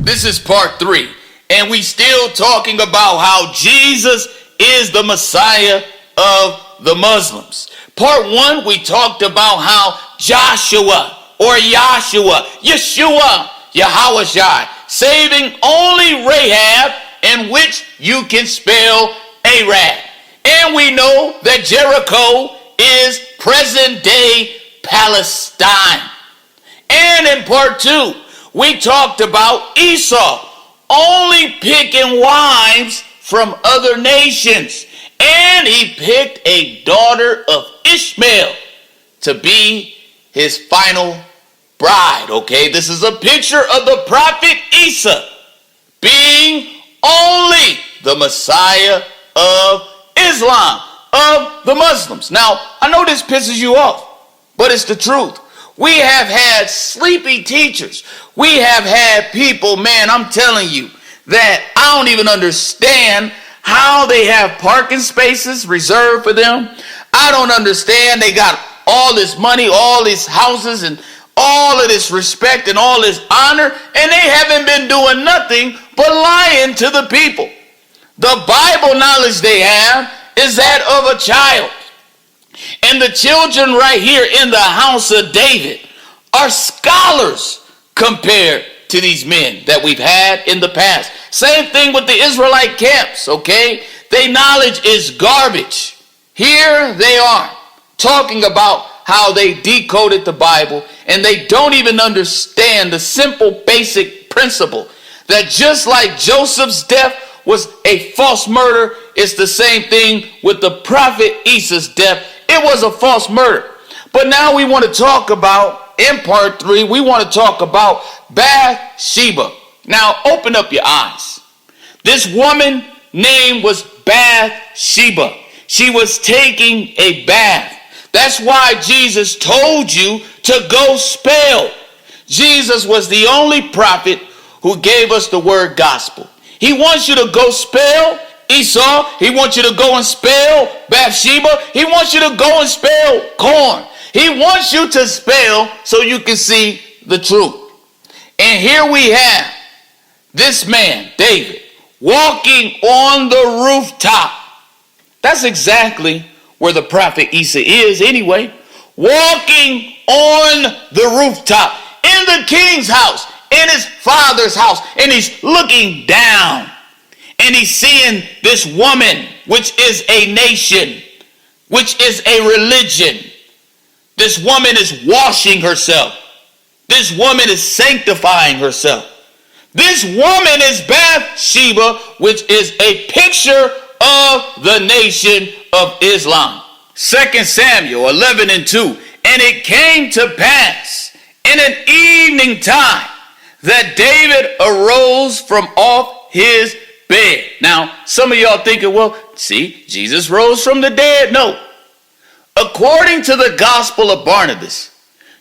This is part 3, and we still talking about how Jesus is the Messiah of the Muslims. Part 1, we talked about how Joshua or Yahshua, Yahawashai, saving only Rahab, in which you can spell Arab. And we know that Jericho is present-day Palestine. And in part 2, we talked about Esau only picking wives from other nations. And he picked a daughter of Ishmael to be his final bride. Okay, this is a picture of the prophet Isa being only the Messiah of Islam, of the Muslims. Now, I know this pisses you off, but it's the truth. We have had sleepy teachers. We have had people, man, I'm telling you, that I don't even understand how they have parking spaces reserved for them. I don't understand. They got all this money, all these houses, and all of this respect and all this honor, and they haven't been doing nothing but lying to the people. The Bible knowledge they have is that of a child. And the children right here in the house of David are scholars compared to these men that we've had in the past. Same thing with the Israelite camps, okay? Their knowledge is garbage. Here they are talking about how they decoded the Bible, and they don't even understand the simple basic principle that just like Joseph's death was a false murder, it's the same thing with the prophet Isa's death. It was a false murder. But now we want to talk about, in part 3, we want to talk about Bathsheba. Now open up your eyes. This woman name was Bathsheba. She was taking a bath. That's why Jesus told you to go spell. Jesus was the only prophet who gave us the word gospel. He wants you to go spell Esau. He wants you to go and spell Bathsheba. He wants you to go and spell corn. He wants you to spell so you can see the truth. And here we have this man, David, walking on the rooftop. That's exactly where the prophet Isa is anyway. Walking on the rooftop in the king's house, in his father's house, and he's looking down. And he's seeing this woman, which is a nation, which is a religion. This woman is washing herself. This woman is sanctifying herself. This woman is Bathsheba, which is a picture of the nation of Islam. 2 Samuel 11:2. And it came to pass in an evening time that David arose from off his bed. Now, some of y'all thinking, well, see, Jesus rose from the dead. No. According to the gospel of Barnabas,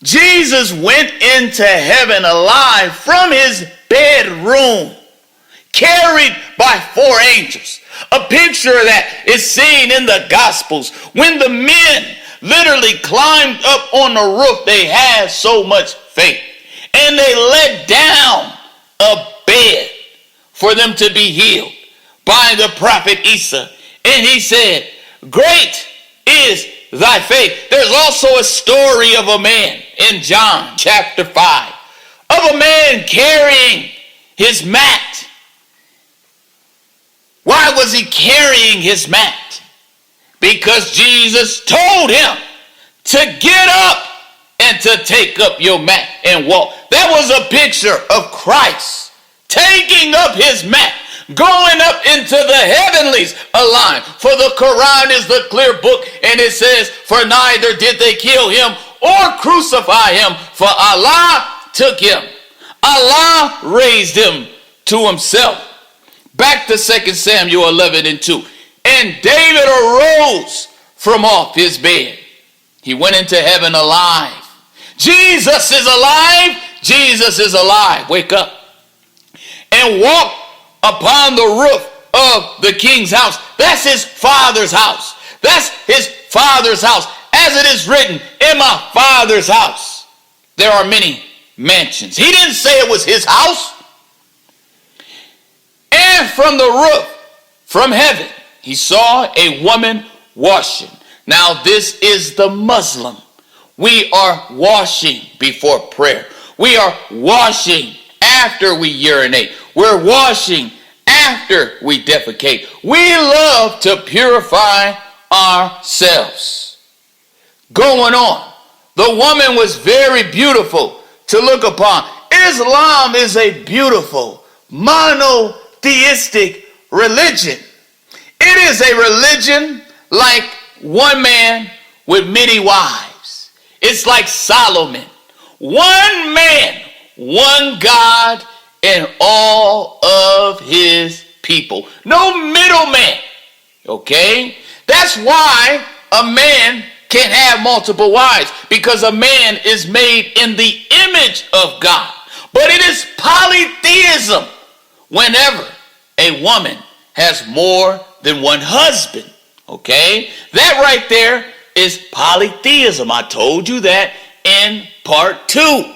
Jesus went into heaven alive from his bedroom, carried by 4 angels. A picture that is seen in the Gospels. When the men literally climbed up on the roof, they had so much faith. And they let down a bed for them to be healed by the prophet Isa. And he said, great is thy faith. There's also a story of a man in John chapter 5, of a man carrying his mat. Why was he carrying his mat? Because Jesus told him to get up and to take up your mat and walk. That was a picture of Christ taking up his mat, going up into the heavenlies aligned. For the Quran is the clear book, and it says, for neither did they kill him or crucify him, for Allah took him. Allah raised him to himself. Back to 2 Samuel 11:2. And David arose from off his bed. He went into heaven alive. Jesus is alive. Jesus is alive. Wake up. And walked upon the roof of the king's house. That's his father's house. That's his father's house. As it is written, in my father's house there are many mansions. He didn't say it was his house. And from the roof, from heaven, he saw a woman washing. Now this is the Muslim. We are washing before prayer. We are washing after we urinate. We're washing after we defecate. We love to purify ourselves. Going on, the woman was very beautiful to look upon. Islam is a beautiful, monotheistic religion. It is a religion like one man with many wives. It's like Solomon. One man, one God, and all of his people. No middleman. Okay? That's why a man can't have multiple wives, because a man is made in the image of God. But it is polytheism whenever a woman has more than one husband. Okay? That right there is polytheism. I told you that in part 2.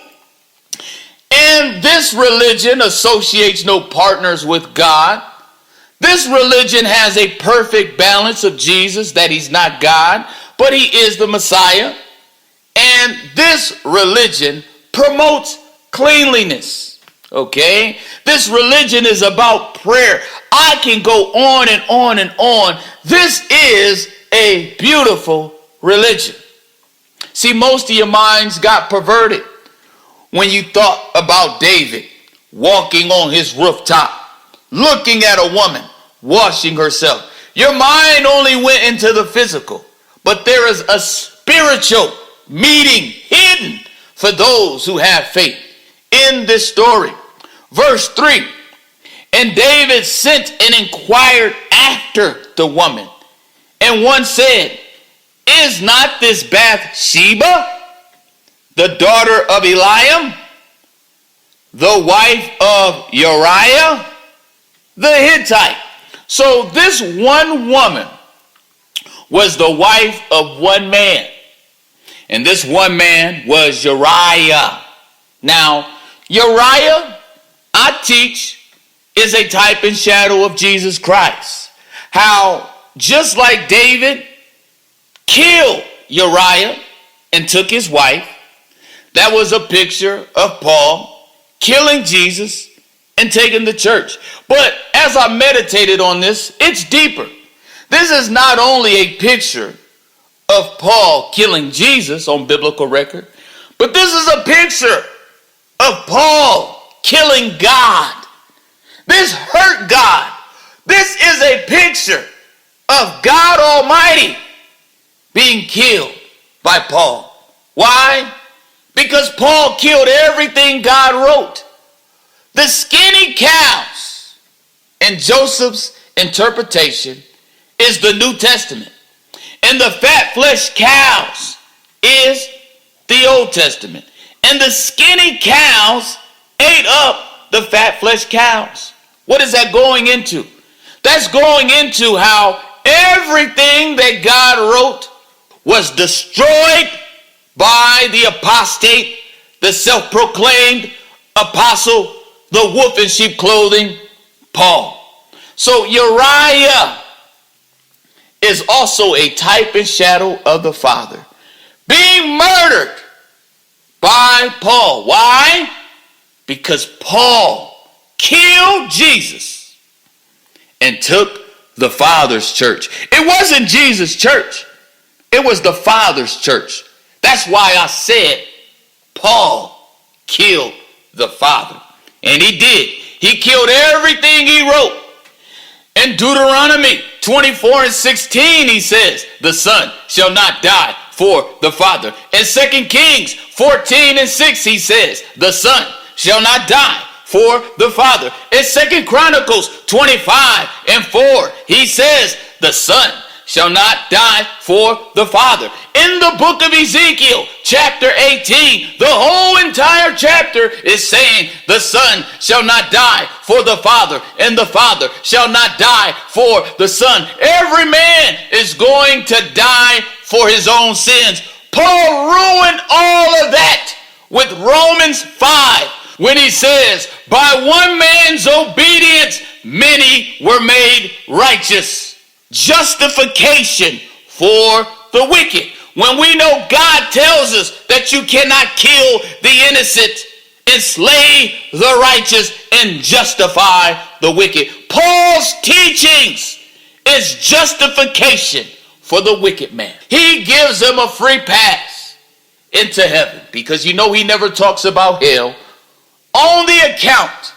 And this religion associates no partners with God. This religion has a perfect balance of Jesus, that he's not God, but he is the Messiah. And this religion promotes cleanliness. Okay? This religion is about prayer. I can go on and on and on. This is a beautiful religion. See, most of your minds got perverted when you thought about David walking on his rooftop, looking at a woman washing herself. Your mind only went into the physical, but there is a spiritual meaning hidden for those who have faith in this story. Verse 3, and David sent and inquired after the woman. And one said, is not this Bathsheba, the daughter of Eliam, the wife of Uriah the Hittite? So this one woman was the wife of one man. And this one man was Uriah. Now, Uriah, I teach, is a type and shadow of Jesus Christ. How just like David killed Uriah and took his wife, that was a picture of Paul killing Jesus and taking the church. But as I meditated on this, it's deeper. This is not only a picture of Paul killing Jesus on biblical record, but this is a picture of Paul killing God. This hurt God. This is a picture of God Almighty being killed by Paul. Why? Because Paul killed everything God wrote. The skinny cows in Joseph's interpretation is the New Testament. And the fat flesh cows is the Old Testament. And the skinny cows ate up the fat flesh cows. What is that going into? That's going into how everything that God wrote was destroyed by the apostate, the self-proclaimed apostle, the wolf in sheep clothing, Paul. So Uriah is also a type and shadow of the Father, being murdered by Paul. Why? Because Paul killed Jesus and took the Father's church. It wasn't Jesus' church. It was the Father's church. That's why I said Paul killed the Father. And he did. He killed everything he wrote. In Deuteronomy 24:16, he says, the Son shall not die for the Father. In 2 Kings 14:6, he says, the Son shall not die for the Father. In 2 Chronicles 25:4, he says, the Son shall not die for the Father. In the book of Ezekiel, chapter 18, the whole entire chapter is saying the Son shall not die for the Father, and the Father shall not die for the Son. Every man is going to die for his own sins. Paul ruined all of that with Romans 5 when he says, by one man's obedience, many were made righteous. Justification for the wicked. When we know God tells us that you cannot kill the innocent, enslave the righteous, and justify the wicked. Paul's teachings is justification for the wicked man. He gives him a free pass into heaven because he never talks about hell on the account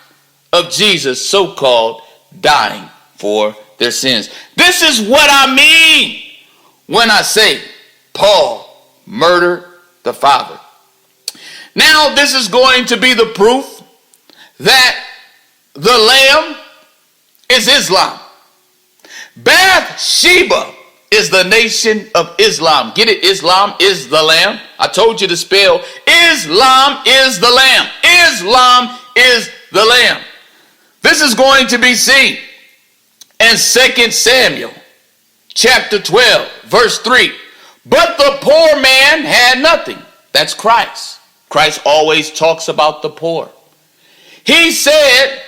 of Jesus so-called dying for their sins. This is what I mean when I say Paul murdered the Father. Now, this is going to be the proof that the Lamb is Islam. Bathsheba is the nation of Islam. Get it? Islam is the Lamb. I told you to spell Islam is the Lamb. Islam is the Lamb. This is going to be seen in 2 Samuel chapter 12, verse 3. But the poor man had nothing. That's Christ. Christ always talks about the poor. He said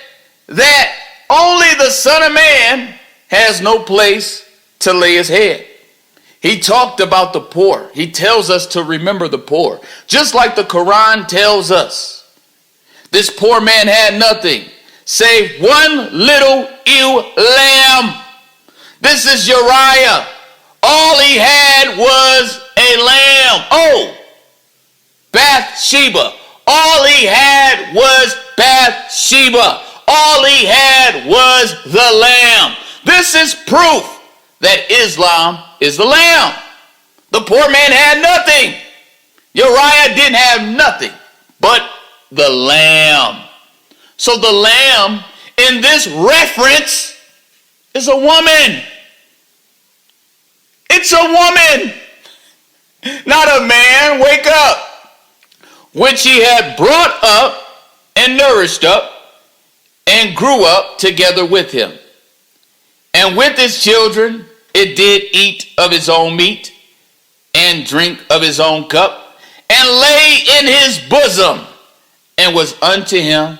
that only the Son of Man has no place to lay his head. He talked about the poor. He tells us to remember the poor. Just like the Quran tells us, this poor man had nothing save one little ewe lamb. This is Uriah. All he had was a lamb. Oh, Bathsheba. All he had was Bathsheba. All he had was the lamb. This is proof that Islam is the lamb. The poor man had nothing. Uriah didn't have nothing but the lamb. So the lamb in this reference is a woman. It's a woman, not a man. Wake up. Which he had brought up and nourished up and grew up together with him. And with his children it did eat of his own meat and drink of his own cup and lay in his bosom and was unto him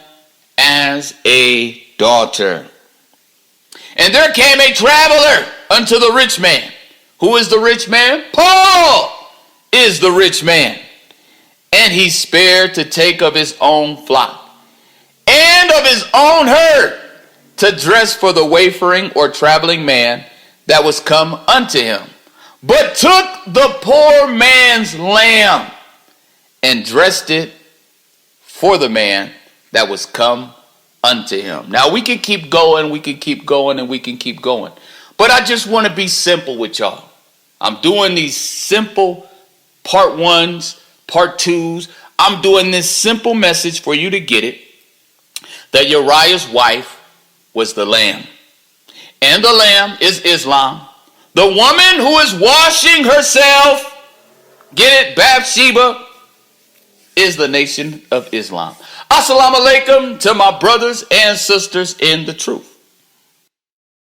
as a daughter. And there came a traveler unto the rich man. Who is the rich man? Paul is the rich man. And he spared to take of his own flock and of his own herd to dress for the wayfaring or traveling man that was come unto him, but took the poor man's lamb and dressed it for the man that was come unto him. Now we can keep going, we can keep going, and we can keep going. But I just want to be simple with y'all. I'm doing these simple part ones, part twos. I'm doing this simple message for you to get it. That Uriah's wife was the lamb. And the lamb is Islam. The woman who is washing herself, get it, Bathsheba, is the nation of Islam. Assalamu alaikum to my brothers and sisters in the truth.